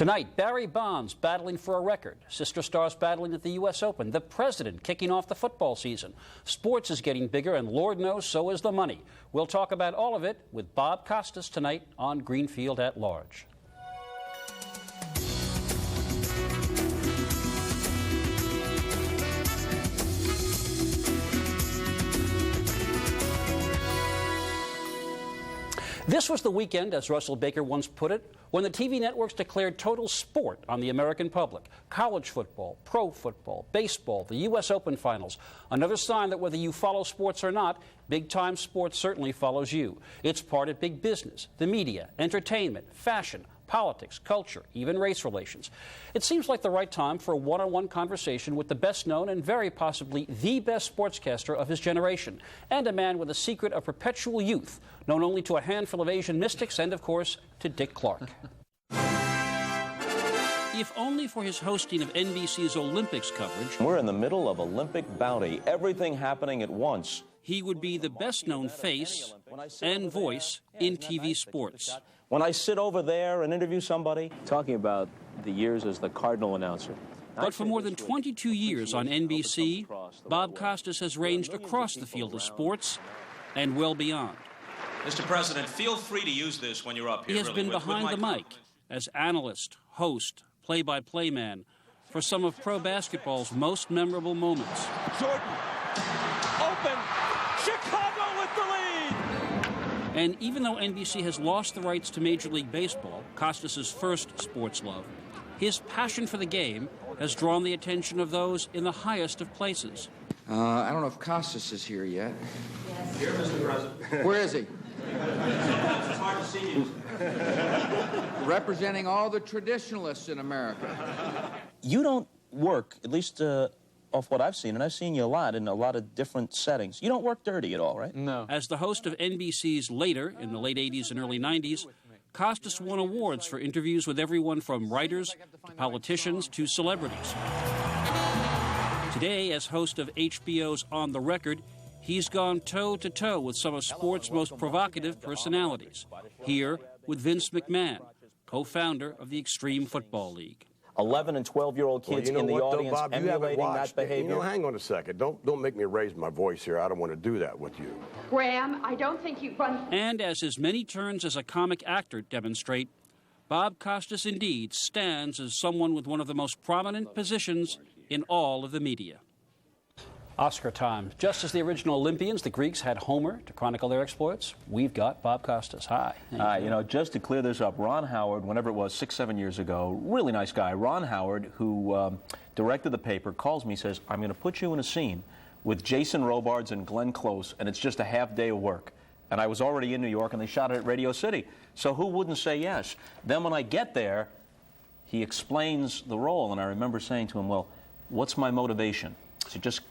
Tonight, Barry Bonds battling for a record. Sister stars battling at the U.S. Open. The president kicking off the football season. Sports is getting bigger, and Lord knows so is the money. We'll talk about all of it with Bob Costas tonight on Greenfield at Large. This was the weekend, as Russell Baker once put it, when the TV networks declared total sport on the American public. College football, pro football, baseball, the U.S. Open finals. Another sign that whether you follow sports or not, big-time sports certainly follows you. It's part of big business, the media, entertainment, fashion, politics, culture, even race relations. It seems like the right time for a one-on-one conversation with the best-known and very possibly the best sportscaster of his generation, and a man with a secret of perpetual youth, known only to a handful of Asian mystics and, of course, to Dick Clark. If only for his hosting of NBC's Olympics coverage. We're in the middle of Olympic bounty, everything happening at once. He would be the best-known face and voice in TV sports. When I sit over there and interview somebody. Talking about the years as the Cardinal announcer. But for more than 22 years on NBC, Bob Costas has ranged across the field of sports and well beyond. Mr. President, feel free to use this when you're up here. He has been behind the mic as analyst, host, play-by-play man for some of pro basketball's most memorable moments. Jordan, open, Chicago with the lead! And even though NBC has lost the rights to Major League Baseball, Costas's first sports love, his passion for the game has drawn the attention of those in the highest of places. I don't know if Costas is here yet. Yes. Here, Mr. President. Where is he? It's hard to see you. Representing all the traditionalists in America. You don't work, at least off what I've seen, and I've seen you a lot in a lot of different settings. You don't work dirty at all, right? No. As the host of NBC's Later, in the late 80s and early 90s, Costas won awards for interviews with everyone from writers to politicians to celebrities. Today, as host of HBO's On the Record, he's gone toe-to-toe with some of sports' most provocative personalities. Here with Vince McMahon, co-founder of the Extreme Football League. 11 and 12-year-old kids in the audience Bob, emulating that behavior. Hang on a second. Don't make me raise my voice here. I don't want to do that with you. Graham, I don't think you run... And as his many turns as a comic actor demonstrate, Bob Costas indeed stands as someone with one of the most prominent positions in all of the media. Oscar time. Just as the original Olympians, the Greeks, had Homer to chronicle their exploits, we've got Bob Costas. Hi. Hi. You know, just to clear this up, Ron Howard, whenever it was, 6-7 years ago, really nice guy, Ron Howard, who directed the paper, calls me, says, I'm going to put you in a scene with Jason Robards and Glenn Close, and it's just a half day of work. And I was already in New York, and they shot it at Radio City. So who wouldn't say yes? Then when I get there, he explains the role, and I remember saying to him, well, what's my motivation? So just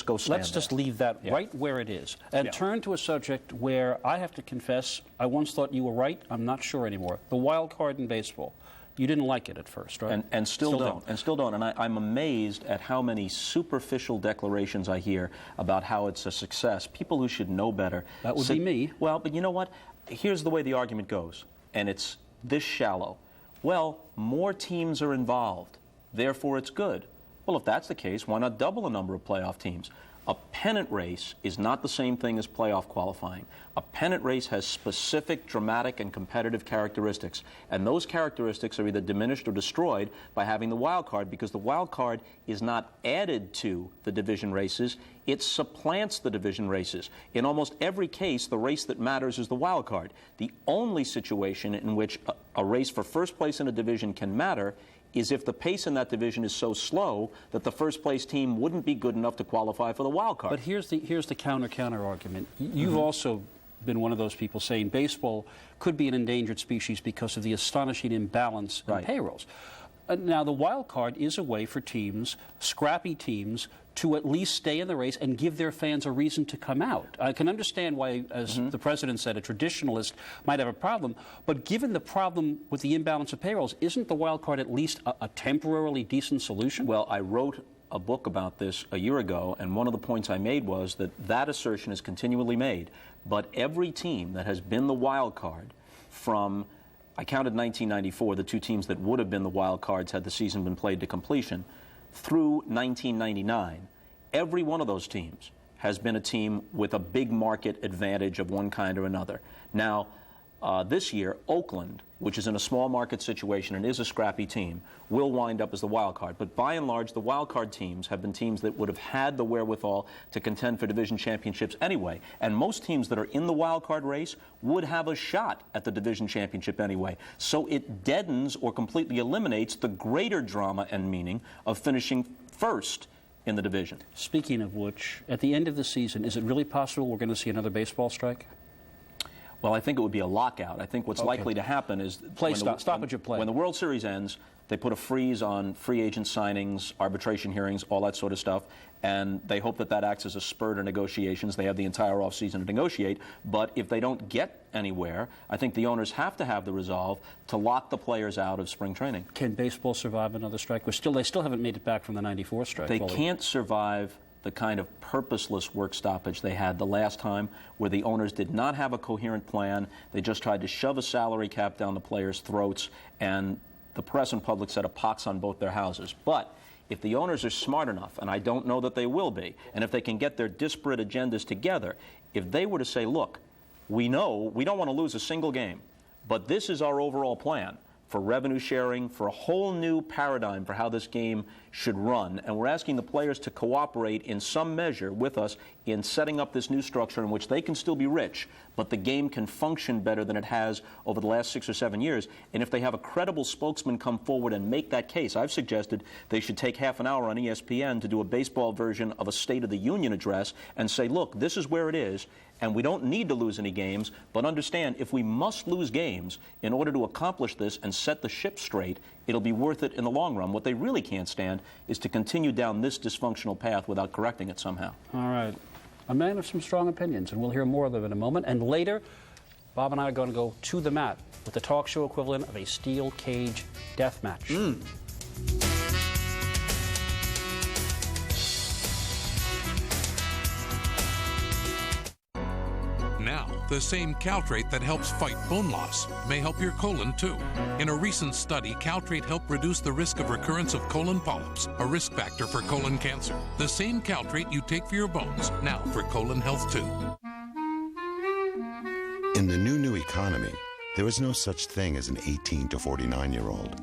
go stand Let's just leave that right where it is and turn to a subject where I have to confess I once thought you were right. I'm not sure anymore. The wild card in baseball. You didn't like it at first, right? And still don't. And still don't. And I'm amazed at how many superficial declarations I hear about how it's a success. People who should know better. That would be me. Well, but you know what? Here's the way the argument goes, and it's this shallow. Well, more teams are involved, therefore it's good. Well, if that's the case, why not double the number of playoff teams? A pennant race is not the same thing as playoff qualifying. A pennant race has specific, dramatic, and competitive characteristics. And those characteristics are either diminished or destroyed by having the wild card, because the wild card is not added to the division races. It supplants the division races. In almost every case, the race that matters is the wild card. The only situation in which a race for first place in a division can matter is if the pace in that division is so slow that the first-place team wouldn't be good enough to qualify for the wild card. But here's the counter argument. You've also been one of those people saying baseball could be an endangered species because of the astonishing imbalance in payrolls. Now, the wild card is a way for teams, scrappy teams, to at least stay in the race and give their fans a reason to come out. I can understand why, as the president said, a traditionalist might have a problem, but given the problem with the imbalance of payrolls, isn't the wild card at least a temporarily decent solution? Well, I wrote a book about this a year ago, and one of the points I made was that that assertion is continually made, but every team that has been the wild card from I counted 1994, the two teams that would have been the wild cards had the season been played to completion, through 1999, every one of those teams has been a team with a big market advantage of one kind or another. Now, this year, Oakland, which is in a small market situation and is a scrappy team, will wind up as the wild card. But by and large, the wild card teams have been teams that would have had the wherewithal to contend for division championships anyway. And most teams that are in the wild card race would have a shot at the division championship anyway. So it deadens or completely eliminates the greater drama and meaning of finishing first in the division. Speaking of which, at the end of the season, is it really possible we're going to see another baseball strike? Well, I think it would be a lockout. I think what's likely to happen is stoppage of play. When the World Series ends, they put a freeze on free agent signings, arbitration hearings, all that sort of stuff, and they hope that that acts as a spur to negotiations. They have the entire offseason to negotiate, but if they don't get anywhere, I think the owners have to have the resolve to lock the players out of spring training. Can baseball survive another strike? They still haven't made it back from the '94 strike. They can't survive the kind of purposeless work stoppage they had the last time, where the owners did not have a coherent plan. They just tried to shove a salary cap down the players' throats, and the press and public set a pox on both their houses. But if the owners are smart enough, and I don't know that they will be, and if they can get their disparate agendas together, if they were to say, look, we know we don't want to lose a single game, but this is our overall plan for revenue sharing, for a whole new paradigm for how this game should run. And we're asking the players to cooperate in some measure with us in setting up this new structure in which they can still be rich, but the game can function better than it has over the last 6 or 7 years. And if they have a credible spokesman come forward and make that case, I've suggested they should take half an hour on ESPN to do a baseball version of a State of the Union address and say, look, this is where it is, and we don't need to lose any games, but understand if we must lose games in order to accomplish this and set the ship straight, it'll be worth it in the long run. What they really can't stand is to continue down this dysfunctional path without correcting it somehow. All right. A man of some strong opinions, and we'll hear more of them in a moment. And later, Bob and I are going to go to the mat with the talk show equivalent of a steel cage death match. Now, the same Caltrate that helps fight bone loss may help your colon too. In a recent study, Caltrate helped reduce the risk of recurrence of colon polyps, a risk factor for colon cancer. The same Caltrate you take for your bones, now for colon health too. In the new economy, there is no such thing as an 18 to 49-year-old,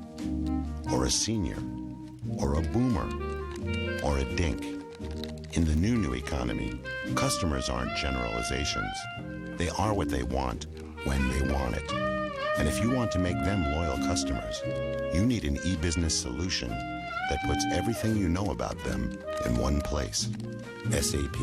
or a senior, or a boomer, or a dink. In the new economy, customers aren't generalizations. They are what they want, when they want it. And if you want to make them loyal customers, you need an e-business solution that puts everything you know about them in one place. SAP.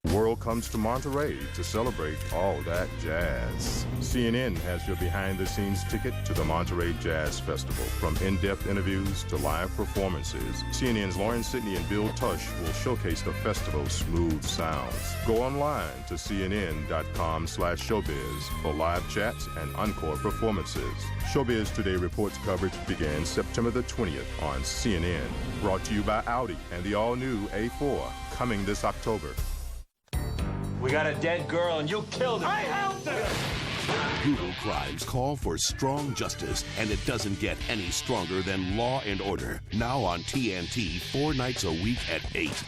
The world comes to Monterey to celebrate all that jazz. CNN has your behind-the-scenes ticket to the Monterey Jazz Festival. From in-depth interviews to live performances, CNN's Lauren Sidney and Bill Tush will showcase the festival's smooth sounds. Go online to cnn.com/showbiz for live chats and encore performances. Showbiz Today reports coverage begins September the 20th on CNN. Brought to you by Audi and the all-new A4, coming this October. We got a dead girl and you killed her. I helped her! Brutal crimes call for strong justice, and it doesn't get any stronger than Law and Order. Now on TNT, 4 nights a week at 8.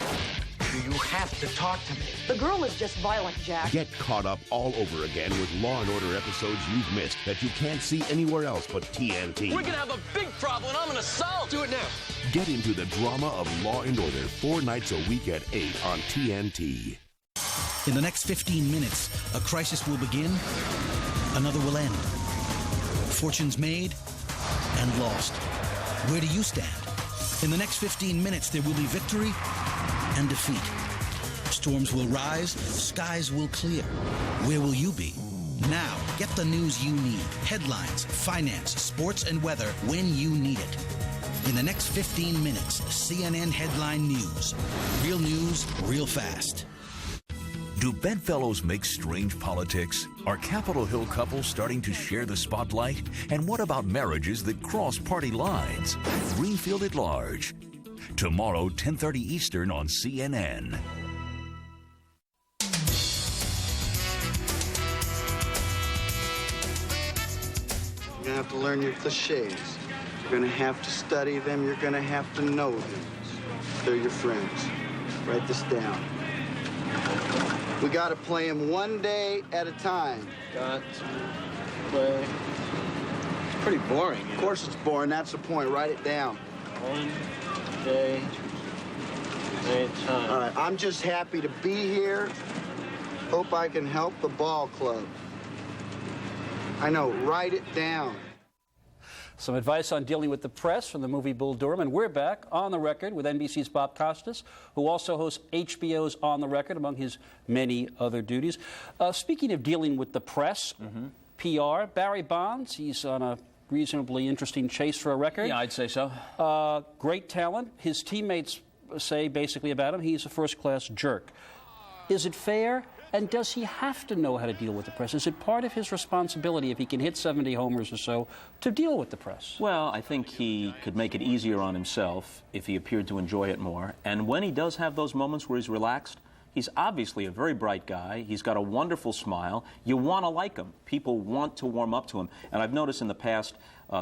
You have to talk to me. The girl is just violent, Jack. Get caught up all over again with Law and Order episodes you've missed that you can't see anywhere else but TNT. We're gonna have a big problem I'm gonna solve. Do it now. Get into the drama of Law and Order 4 nights a week at 8 on TNT. In the next 15 minutes, a crisis will begin, another will end. Fortunes made and lost. Where do you stand? In the next 15 minutes, there will be victory and defeat. Storms will rise, skies will clear. Where will you be? Now, get the news you need. Headlines, finance, sports, and weather when you need it. In the next 15 minutes, CNN Headline News. Real news, real fast. Do bedfellows make strange politics? Are Capitol Hill couples starting to share the spotlight? And what about marriages that cross party lines? Greenfield at Large. Tomorrow, 10:30 Eastern on CNN. You're going to have to learn your cliches. You're going to have to study them. You're going to have to know them. They're your friends. Write this down. We got to play them one day at a time. Got to play. It's pretty boring. Of course it's boring. That's the point. Write it down. One day at a time. All right. I'm just happy to be here. Hope I can help the ball club. I know. Write it down. Some advice on dealing with the press from the movie Bull Durham. And we're back on the record with NBC's Bob Costas, who also hosts HBO's On the Record, among his many other duties. Speaking of dealing with the press, PR, Barry Bonds, he's on a reasonably interesting chase for a record. Yeah, I'd say so. Great talent. His teammates say basically about him, he's a first-class jerk. Is it fair? And does he have to know how to deal with the press? Is it part of his responsibility, if he can hit 70 homers or so, to deal with the press? Well, I think he could make it easier on himself if he appeared to enjoy it more. And when he does have those moments where he's relaxed, he's obviously a very bright guy. He's got a wonderful smile. You want to like him. People want to warm up to him. And I've noticed in the past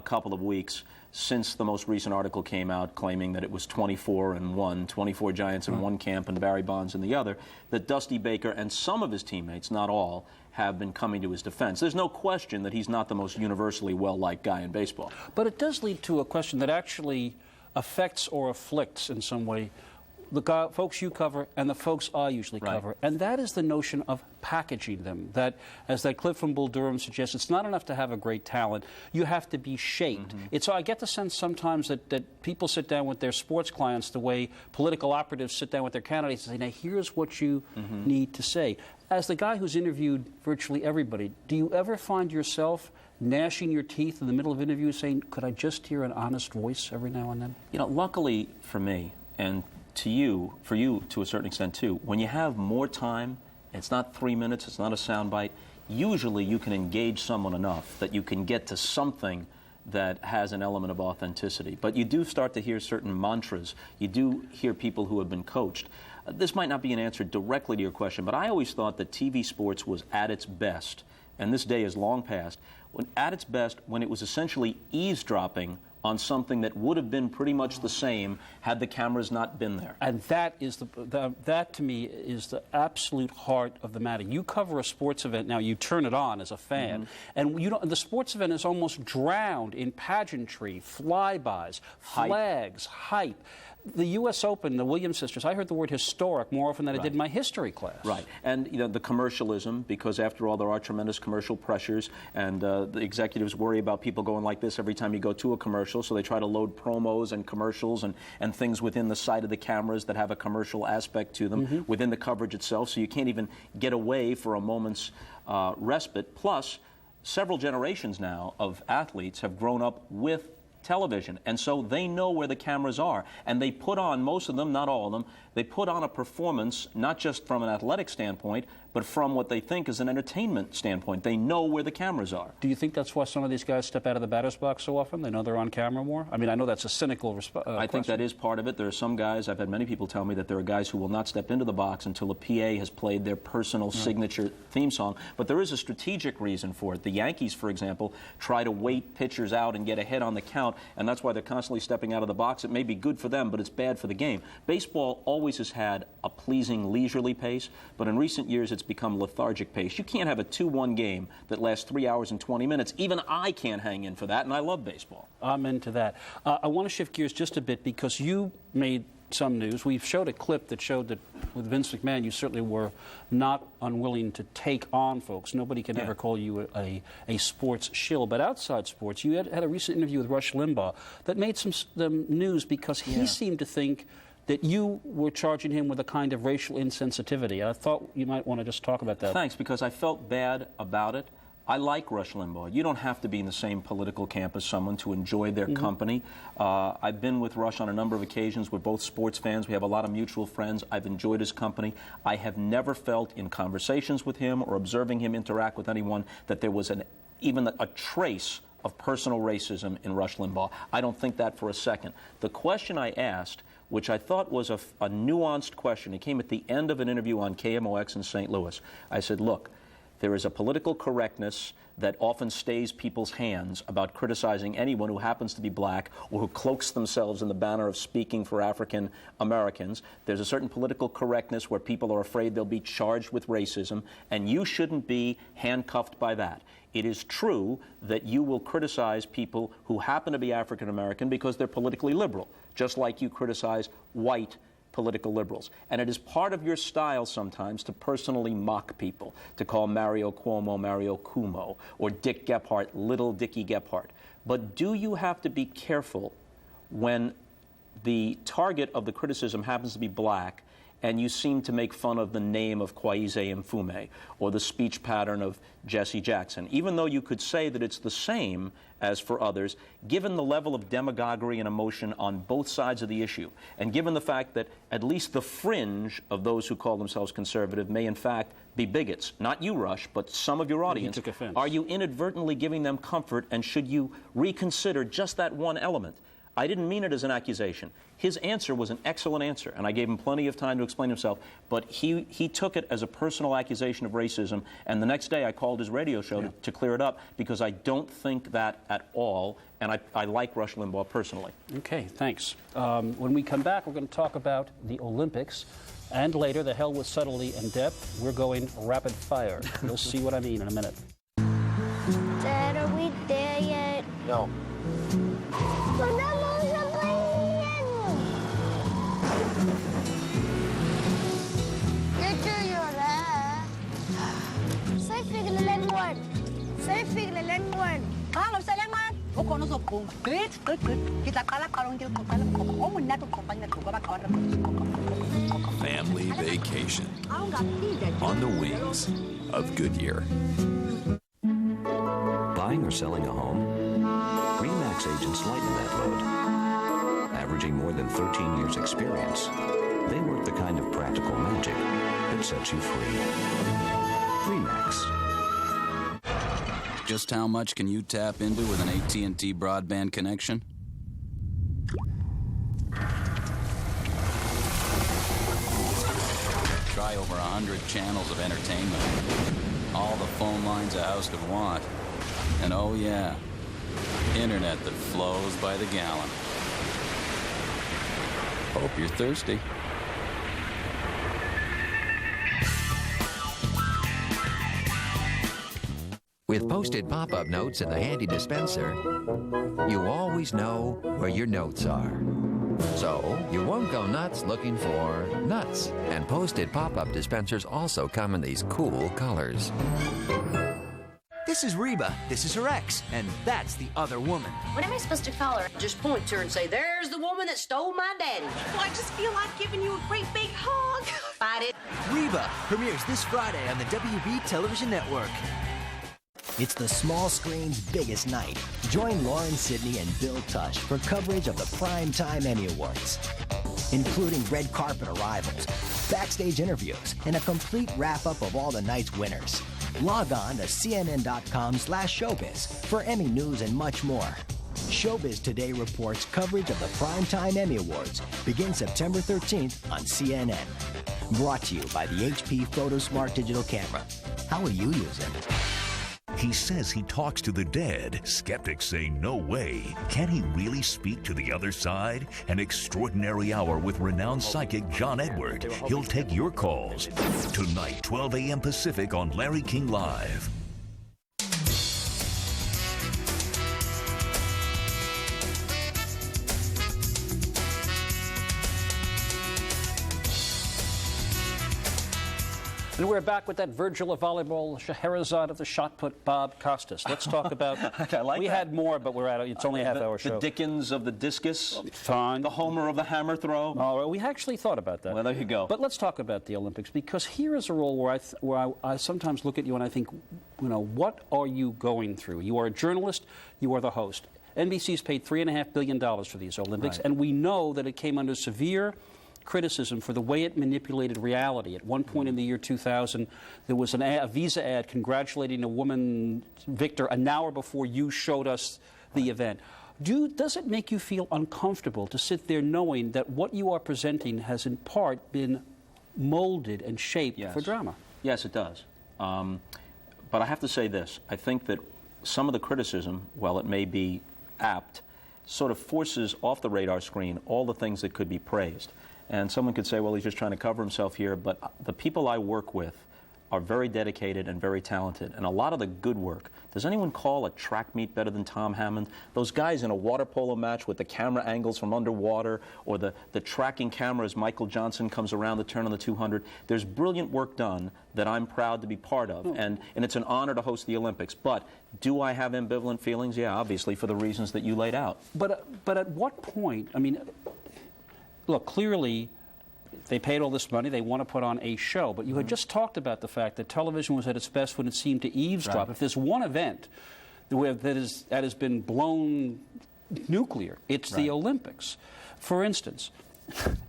couple of weeks, since the most recent article came out claiming that it was 24-1, 24 Giants in one camp and Barry Bonds in the other, that Dusty Baker and some of his teammates, not all, have been coming to his defense. There's no question that he's not the most universally well-liked guy in baseball. But it does lead to a question that actually affects or afflicts in some way the folks you cover and the folks I usually cover. And that is the notion of packaging them. That, as that clip from Bull Durham suggests, it's not enough to have a great talent. You have to be shaped. I get the sense sometimes that people sit down with their sports clients the way political operatives sit down with their candidates and say, now here's what you need to say. As the guy who's interviewed virtually everybody, do you ever find yourself gnashing your teeth in the middle of interviews saying, could I just hear an honest voice every now and then? You know, luckily for me, and for you to a certain extent too, when you have more time, it's not 3 minutes, it's not a soundbite, usually you can engage someone enough that you can get to something that has an element of authenticity. But you do start to hear certain mantras. You do hear people who have been coached. This might not be an answer directly to your question, but I always thought that TV sports was at its best, and this day is long past, at its best when it was essentially eavesdropping on something that would have been pretty much the same had the cameras not been there. And that is that to me is the absolute heart of the matter. You cover a sports event now, you turn it on as a fan, and the sports event is almost drowned in pageantry, flybys, flags, hype. The U.S. Open, the Williams sisters, I heard the word historic more often than I did in my history class. Right. And, you know, the commercialism, because after all, there are tremendous commercial pressures, and the executives worry about people going like this every time you go to a commercial, so they try to load promos and commercials and things within the side of the cameras that have a commercial aspect to them within the coverage itself, so you can't even get away for a moment's respite. Plus, several generations now of athletes have grown up with television, and so they know where the cameras are, and they put on, most of them, not all of them, they put on a performance not just from an athletic standpoint, but from what they think is an entertainment standpoint. They know where the cameras are. Do you think that's why some of these guys step out of the batter's box so often? They know they're on camera more? I mean, I know that's a cynical I think that is part of it. There are some guys, I've had many people tell me that there are guys who will not step into the box until a PA has played their personal signature theme song, but there is a strategic reason for it. The Yankees, for example, try to wait pitchers out and get ahead on the count, and that's why they're constantly stepping out of the box. It may be good for them, but it's bad for the game. Baseball always has had a pleasing, leisurely pace, but in recent years it's become lethargic pace. You can't have a 2-1 game that lasts 3 hours and 20 minutes. Even I can't hang in for that, and I love baseball. I'm into that. I want to shift gears just a bit because you made some news. We've showed a clip that showed that with Vince McMahon, you certainly were not unwilling to take on folks. Nobody can ever call you a sports shill. But outside sports, you had a recent interview with Rush Limbaugh that made some news because he seemed to think that you were charging him with a kind of racial insensitivity. I thought you might want to just talk about that. Thanks, because I felt bad about it. I like Rush Limbaugh. You don't have to be in the same political camp as someone to enjoy their company. I've been with Rush on a number of occasions. We're both sports fans. We have a lot of mutual friends. I've enjoyed his company. I have never felt in conversations with him or observing him interact with anyone that there was even a trace of personal racism in Rush Limbaugh. I don't think that for a second. The question I asked, which I thought was a nuanced question, it came at the end of an interview on KMOX in St. Louis. I said, look, There is a political correctness that often stays people's hands about criticizing anyone who happens to be black or who cloaks themselves in the banner of speaking for African Americans. There's a certain political correctness where people are afraid they'll be charged with racism, and you shouldn't be handcuffed by that. It is true that you will criticize people who happen to be African American because they're politically liberal, just like you criticize white political liberals. And it is part of your style sometimes to personally mock people, to call Mario Cuomo Mario Cuomo, or Dick Gephardt Little Dickie Gephardt. But do you have to be careful when the target of the criticism happens to be black and you seem to make fun of the name of Kwaize Mfume or the speech pattern of Jesse Jackson, even though you could say that it's the same as for others, given the level of demagoguery and emotion on both sides of the issue, and given the fact that at least the fringe of those who call themselves conservative may in fact be bigots, not you, Rush, but some of your audience, took offense. Are you inadvertently giving them comfort, and should you reconsider just that one element? I didn't mean it as an accusation. His answer was an excellent answer, and I gave him plenty of time to explain himself, but he took it as a personal accusation of racism, and the next day I called his radio show to clear it up, because I don't think that at all, and I like Rush Limbaugh personally. Okay, thanks. When we come back, we're going to talk about the Olympics, and later, the hell with subtlety and depth. We're going rapid fire. You'll see what I mean in a minute. Dad, are we there yet? No. Family vacation on the wings of Goodyear. Buying or selling a home? RE/MAX agents lighten that load. Averaging more than 13 years experience, they work the kind of practical magic that sets you free. RE/MAX. Just how much can you tap into with an AT&T broadband connection? Try over 100 channels of entertainment. All the phone lines a house could want. And oh yeah, internet that flows by the gallon. Hope you're thirsty. With posted pop-up notes and the handy dispenser, you always know where your notes are. So, you won't go nuts looking for nuts. And posted pop-up dispensers also come in these cool colors. This is Reba, this is her ex, and that's the other woman. What am I supposed to call her? Just point to her and say, there's the woman that stole my daddy. Well, I just feel like giving you a great big hug. Fight it. Reba premieres this Friday on the WB Television Network. It's the small screen's biggest night. Join Lauren Sidney and Bill Tush for coverage of the Primetime Emmy Awards, including red carpet arrivals, backstage interviews, and a complete wrap-up of all the night's winners. Log on to cnn.com/showbiz for Emmy news and much more. Showbiz Today reports coverage of the Primetime Emmy Awards begins September 13th on CNN. Brought to you by the HP PhotoSmart digital camera. How will you use it? He says he talks to the dead. Skeptics say no way. Can he really speak to the other side? An extraordinary hour with renowned psychic John Edward. He'll take your calls. Tonight, 12 a.m. Pacific on Larry King Live. And we're back with that Virgil of volleyball, Scheherazade of the shot put, Bob Costas. Let's talk about. We had more, but we're at it's only a half-hour show. The Dickens of the discus. Fine. The Homer of the hammer throw. All right, we actually thought about that. Well, there you go. But let's talk about the Olympics, because here is a role where I sometimes look at you and I think, what are you going through? You are a journalist. You are the host. NBC's paid $3.5 billion for these Olympics, right. And we know that it came under severe criticism for the way it manipulated reality. At one point in the year 2000, there was a Visa ad congratulating a woman victor an hour before you showed us the event. Does it make you feel uncomfortable to sit there knowing that what you are presenting has in part been molded and shaped for drama? Yes, it does. But I have to say this. I think that some of the criticism, while it may be apt, sort of forces off the radar screen all the things that could be praised. And someone could say, well, he's just trying to cover himself here. But the people I work with are very dedicated and very talented. And a lot of the good work. Does anyone call a track meet better than Tom Hammond? Those guys in a water polo match with the camera angles from underwater, or the tracking camera as Michael Johnson comes around the turn on the 200. There's brilliant work done that I'm proud to be part of. And it's an honor to host the Olympics. But do I have ambivalent feelings? Yeah, obviously, for the reasons that you laid out. But at what point, I mean, look, clearly, they paid all this money. They want to put on a show. But you had just talked about the fact that television was at its best when it seemed to eavesdrop. Right. If there's one event that has been blown nuclear, it's the Olympics. For instance,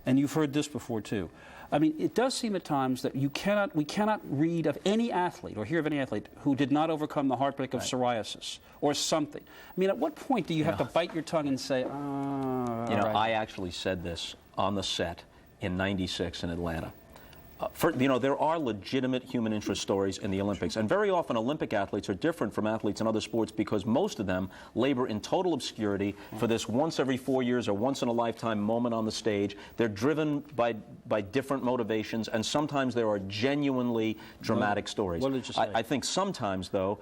and you've heard this before too, I mean, it does seem at times that we cannot read of any athlete or hear of any athlete who did not overcome the heartbreak of psoriasis or something. I mean, at what point do you have to bite your tongue and say, I actually said this on the set in '96 in Atlanta. There are legitimate human interest stories in the Olympics, and very often Olympic athletes are different from athletes in other sports because most of them labor in total obscurity for this once every 4 years or once in a lifetime moment on the stage. They're driven by different motivations, and sometimes there are genuinely dramatic stories. What did you say? I think sometimes, though,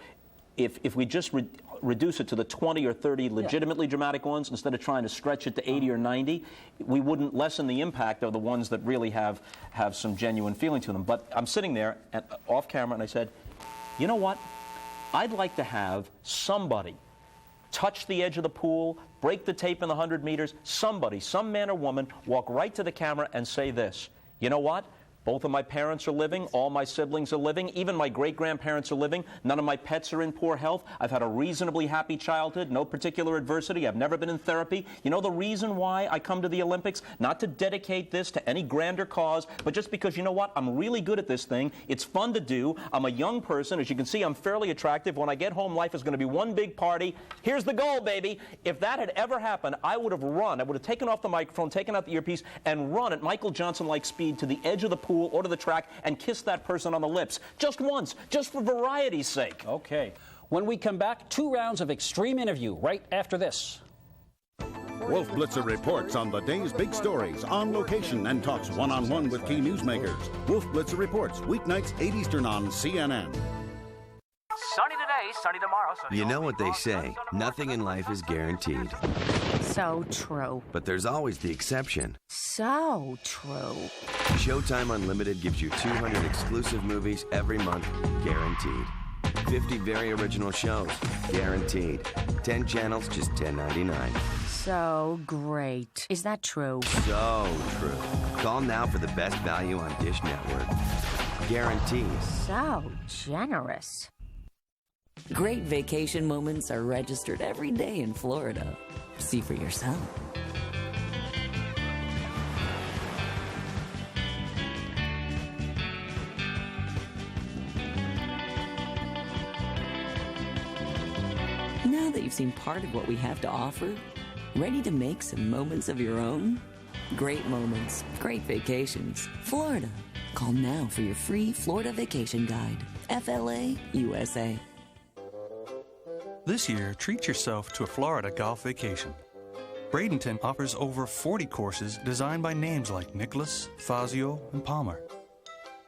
if we just reduce it to the 20 or 30 legitimately dramatic ones instead of trying to stretch it to 80 or 90, we wouldn't lessen the impact of the ones that really have some genuine feeling to them. But I'm sitting there off camera and I said, you know what? I'd like to have somebody touch the edge of the pool, break the tape in the 100 meters, somebody, some man or woman, walk right to the camera and say this, you know what? Both of my parents are living, all my siblings are living, even my great-grandparents are living, none of my pets are in poor health, I've had a reasonably happy childhood, no particular adversity, I've never been in therapy. You know the reason why I come to the Olympics? Not to dedicate this to any grander cause, but just because, you know what, I'm really good at this thing, it's fun to do, I'm a young person, as you can see I'm fairly attractive, when I get home life is going to be one big party, here's the goal, baby. If that had ever happened, I would have run, I would have taken off the microphone, taken out the earpiece, and run at Michael Johnson-like speed to the edge of the pool or to the track and kiss that person on the lips. Just once, just for variety's sake. Okay. When we come back, 2 rounds of extreme interview right after this. Wolf Blitzer reports on the day's big stories on location and talks one-on-one with key newsmakers. Wolf Blitzer reports weeknights 8 Eastern on CNN. Sunny today, sunny tomorrow. You know what they say, nothing in life is guaranteed. So true. But there's always the exception. So true. Showtime Unlimited gives you 200 exclusive movies every month, guaranteed. 50 very original shows, guaranteed. 10 channels, just $10.99. So great. Is that true? So true. Call now for the best value on Dish Network. Guaranteed. So generous. Great vacation moments are registered every day in Florida. See for yourself. Now that you've seen part of what we have to offer, ready to make some moments of your own? Great moments, great vacations. Florida. Call now for your free Florida Vacation Guide. FLA USA. This year, treat yourself to a Florida golf vacation. Bradenton offers over 40 courses designed by names like Nicklaus, Fazio, and Palmer.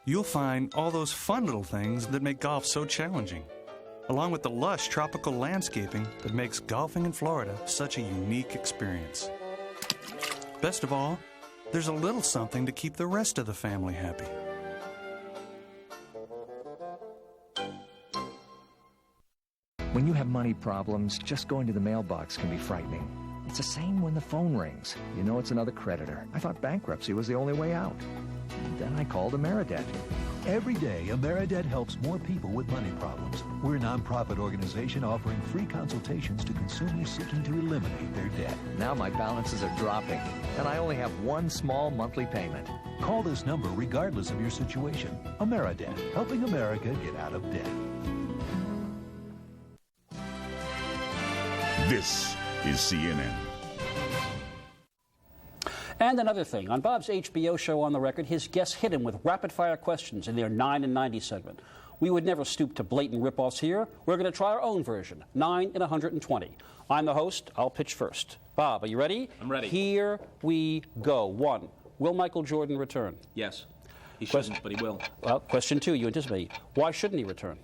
You'll find all those fun little things that make golf so challenging, along with the lush tropical landscaping that makes golfing in Florida such a unique experience. Best of all, there's a little something to keep the rest of the family happy. When you have money problems, just going to the mailbox can be frightening. It's the same when the phone rings. You know it's another creditor. I thought bankruptcy was the only way out. Then I called AmeriDebt. Every day, AmeriDebt helps more people with money problems. We're a nonprofit organization offering free consultations to consumers seeking to eliminate their debt. Now my balances are dropping, and I only have one small monthly payment. Call this number regardless of your situation. AmeriDebt, helping America get out of debt. This is CNN. And another thing, on Bob's HBO show On the Record, his guests hit him with rapid-fire questions in their 9 and 90 segment. We would never stoop to blatant ripoffs here. We're going to try our own version, 9 in 120. I'm the host. I'll pitch first. Bob, are you ready? I'm ready. Here we go. 1. Will Michael Jordan return? Yes. He shouldn't, but he will. Well, question 2, you anticipate. Why shouldn't he return?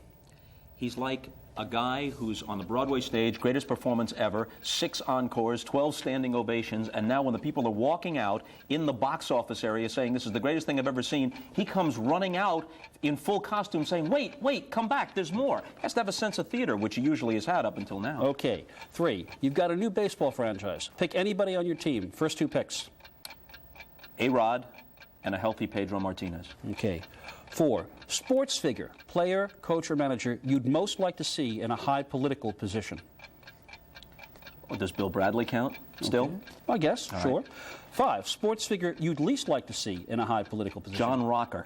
He's like a guy who's on the Broadway stage, greatest performance ever, 6 encores, 12 standing ovations, and now when the people are walking out in the box office area saying this is the greatest thing I've ever seen, he comes running out in full costume saying, wait, come back, there's more. He has to have a sense of theater, which he usually has had up until now. Okay. 3, you've got a new baseball franchise. Pick anybody on your team. First 2 picks. A-Rod and a healthy Pedro Martinez. Okay. 4, sports figure, player, coach, or manager you'd most like to see in a high political position. Well, does Bill Bradley count still? Okay. I guess, All sure. right. 5, sports figure you'd least like to see in a high political position. John Rocker.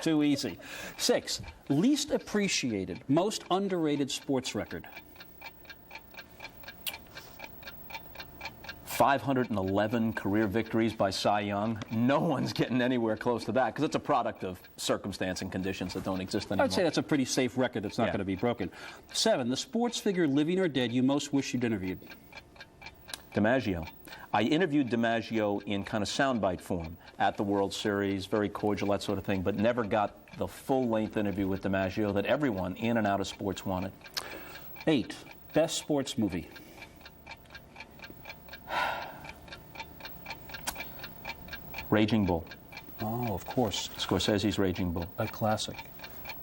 Too easy. 6, least appreciated, most underrated sports record. 511 career victories by Cy Young. No one's getting anywhere close to that because it's a product of circumstance and conditions that don't exist anymore. I'd say that's a pretty safe record that's not going to be broken. 7, the sports figure, living or dead, you most wish you'd interviewed. DiMaggio. I interviewed DiMaggio in kind of soundbite form at the World Series, very cordial, that sort of thing, but never got the full-length interview with DiMaggio that everyone in and out of sports wanted. 8, best sports movie. Raging Bull. Oh, of course. Scorsese's Raging Bull. A classic.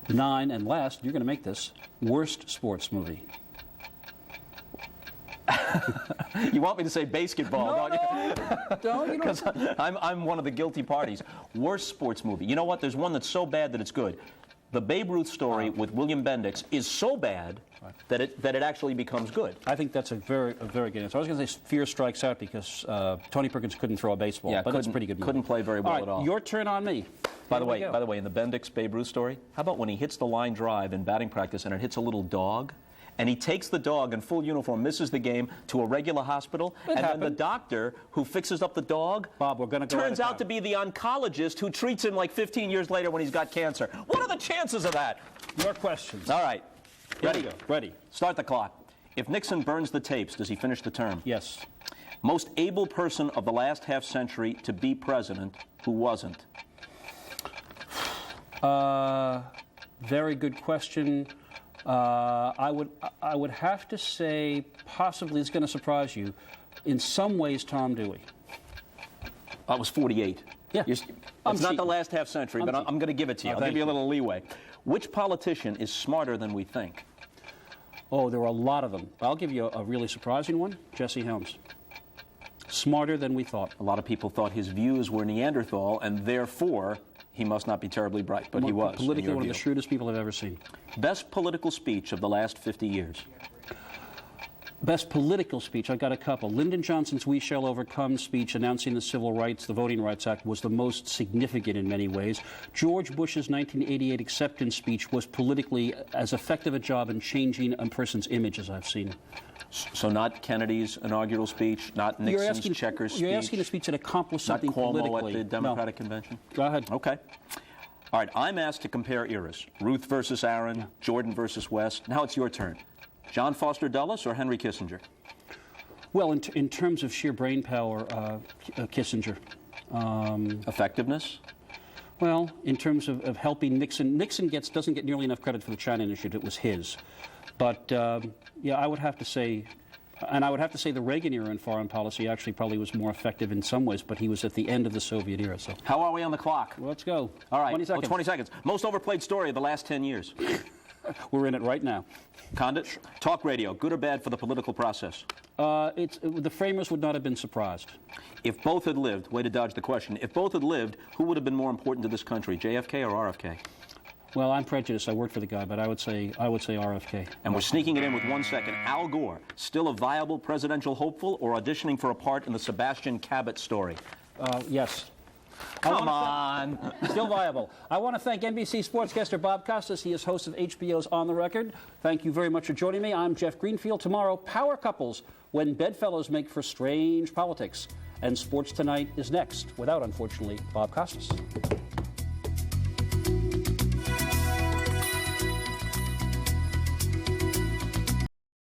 9, and last, you're going to make this, worst sports movie. You want me to say basketball, don't you? No, you Because I'm one of the guilty parties. Worst sports movie. You know what? There's one that's so bad that it's good. The Babe Ruth story with William Bendix is so bad that it actually becomes good. I think that's a very good answer. I was going to say Fear Strikes Out because Tony Perkins couldn't throw a baseball, but it's a pretty good movie. Couldn't play very well at all. Your turn on me. By the way, in the Bendix Babe Ruth story, how about when he hits the line drive in batting practice and it hits a little dog? And he takes the dog in full uniform, misses the game to a regular hospital, then the doctor who fixes up the dog Bob, we're gonna go turns out to be the oncologist who treats him like 15 years later when he's got cancer. What are the chances of that? Your questions. All right. Ready? Ready. Start the clock. If Nixon burns the tapes, does he finish the term? Yes. Most able person of the last half century to be president who wasn't? Very good question. I would have to say, possibly, it's going to surprise you, in some ways, Tom Dewey. That was 48. Yeah. It's not the last half century, but I'm going to give it to you. I'll give you a little leeway. Which politician is smarter than we think? Oh, there are a lot of them. I'll give you a really surprising one, Jesse Helms. Smarter than we thought. A lot of people thought his views were Neanderthal, and therefore he must not be terribly bright, but he was. Politically, one of the shrewdest people I've ever seen. Best political speech of the last 50 years. Best political speech, I've got a couple. Lyndon Johnson's We Shall Overcome speech announcing the Civil Rights, the Voting Rights Act, was the most significant in many ways. George Bush's 1988 acceptance speech was politically as effective a job in changing a person's image as I've seen. So not Kennedy's inaugural speech, not Nixon's checkers speech? You're asking a speech that accomplished something politically. Not Cuomo at the Democratic Convention? Go ahead. Okay. All right, I'm asked to compare eras. Ruth versus Aaron, Jordan versus West. Now it's your turn. John Foster Dulles or Henry Kissinger? Well, in terms of sheer brain power, Kissinger. Effectiveness? Well, in terms of helping Nixon doesn't get nearly enough credit for the China Initiative. It was his. But, yeah, I would have to say, and I would have to say the Reagan era in foreign policy actually probably was more effective in some ways, but he was at the end of the Soviet era. So. How are we on the clock? Well, let's go. All right. 20 seconds. 20 seconds. Most overplayed story of the last 10 years. We're in it right now. Condit, talk radio, good or bad for the political process? The framers would not have been surprised. If both had lived, way to dodge the question, if both had lived, who would have been more important to this country, JFK or RFK? Well, I'm prejudiced. I work for the guy, but I would say RFK. And we're sneaking it in with 1 second. Al Gore, still a viable presidential hopeful or auditioning for a part in the Sebastian Cabot story? Yes. Come on. Still viable. I want to thank NBC sportscaster Bob Costas. He is host of HBO's On the Record. Thank you very much for joining me. I'm Jeff Greenfield. Tomorrow, power couples when bedfellows make for strange politics. And Sports Tonight is next, without, unfortunately, Bob Costas.